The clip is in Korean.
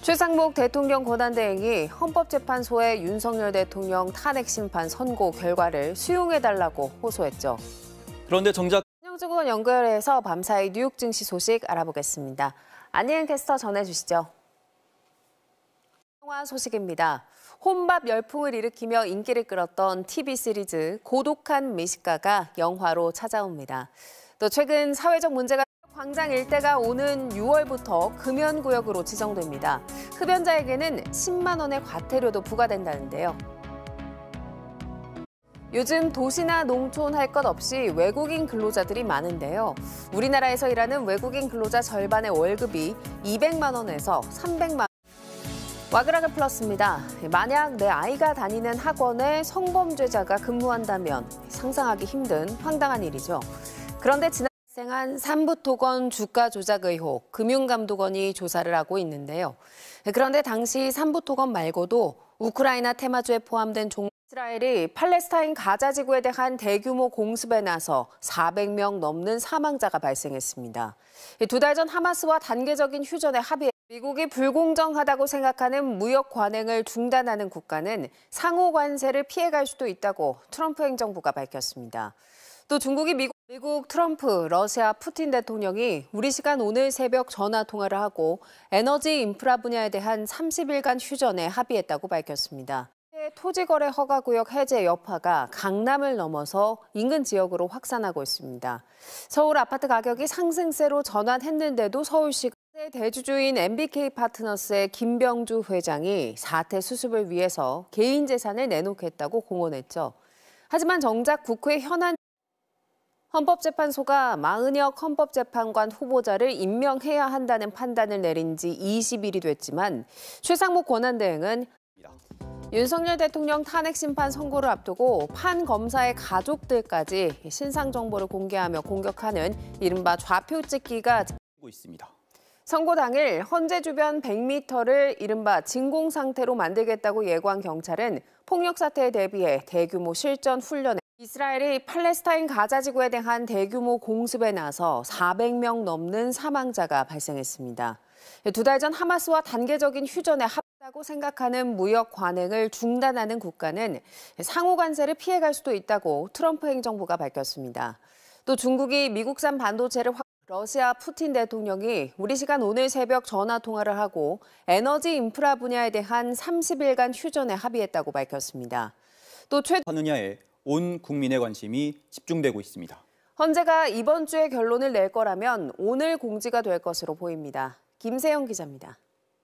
최상목 대통령 권한대행이 헌법재판소에 윤석열 대통령 탄핵 심판 선고 결과를 수용해달라고 호소했죠. 그런데 정작 신영주군 연결해서 밤사이 뉴욕 증시 소식 알아보겠습니다. 안희은 캐스터 전해주시죠. 영화 소식입니다. 혼밥 열풍을 일으키며 인기를 끌었던 TV 시리즈 고독한 미식가가 영화로 찾아옵니다. 또 최근 사회적 문제가 광장 일대가 오는 6월부터 금연구역으로 지정됩니다. 흡연자에게는 10만 원의 과태료도 부과된다는데요. 요즘 도시나 농촌 할 것 없이 외국인 근로자들이 많은데요. 우리나라에서 일하는 외국인 근로자 절반의 월급이 200만 원에서 300만 원. 와그라그 플러스입니다. 만약 내 아이가 다니는 학원에 성범죄자가 근무한다면 상상하기 힘든 황당한 일이죠. 그런데 지난 발생한 삼부토건 주가 조작 의혹, 금융감독원이 조사를 하고 있는데요. 그런데 당시 삼부토건 말고도 우크라이나 테마주에 포함된 이스라엘이 팔레스타인 가자 지구에 대한 대규모 공습에 나서 400명 넘는 사망자가 발생했습니다. 두 달 전 하마스와 단계적인 휴전에 합의해 미국이 불공정하다고 생각하는 무역 관행을 중단하는 국가는 상호 관세를 피해갈 수도 있다고 트럼프 행정부가 밝혔습니다. 또 중국이 미국 트럼프, 러시아 푸틴 대통령이 우리 시간 오늘 새벽 전화 통화를 하고 에너지 인프라 분야에 대한 30일간 휴전에 합의했다고 밝혔습니다. 토지거래 허가구역 해제 여파가 강남을 넘어서 인근 지역으로 확산하고 있습니다. 서울 아파트 가격이 상승세로 전환했는데도 서울시가 대주주인 MBK 파트너스의 김병주 회장이 사태 수습을 위해서 개인 재산을 내놓겠다고 공언했죠. 하지만 정작 국회 현안 헌법재판소가 마은혁 헌법재판관 후보자를 임명해야 한다는 판단을 내린 지 20일이 됐지만 최상목 권한대행은 윤석열 대통령 탄핵 심판 선고를 앞두고 판 검사의 가족들까지 신상 정보를 공개하며 공격하는 이른바 좌표 찍기가 있습니다. 선고 당일 헌재 주변 100m를 이른바 진공 상태로 만들겠다고 예고한 경찰은 폭력 사태에 대비해 대규모 실전 훈련에 이스라엘이 팔레스타인 가자 지구에 대한 대규모 공습에 나서 400명 넘는 사망자가 발생했습니다. 두 달 전 하마스와 단계적인 휴전에 합의하고 생각하는 무역 관행을 중단하는 국가는 상호 관세를 피해갈 수도 있다고 트럼프 행정부가 밝혔습니다. 또 중국이 미국산 반도체를 러시아 푸틴 대통령이 우리 시간 오늘 새벽 전화 통화를 하고 에너지 인프라 분야에 대한 30일간 휴전에 합의했다고 밝혔습니다. 또 하느냐에 온 국민의 관심이 집중되고 있습니다. 헌재가 이번 주에 결론을 낼 거라면 오늘 공지가 될 것으로 보입니다. 김세영 기자입니다.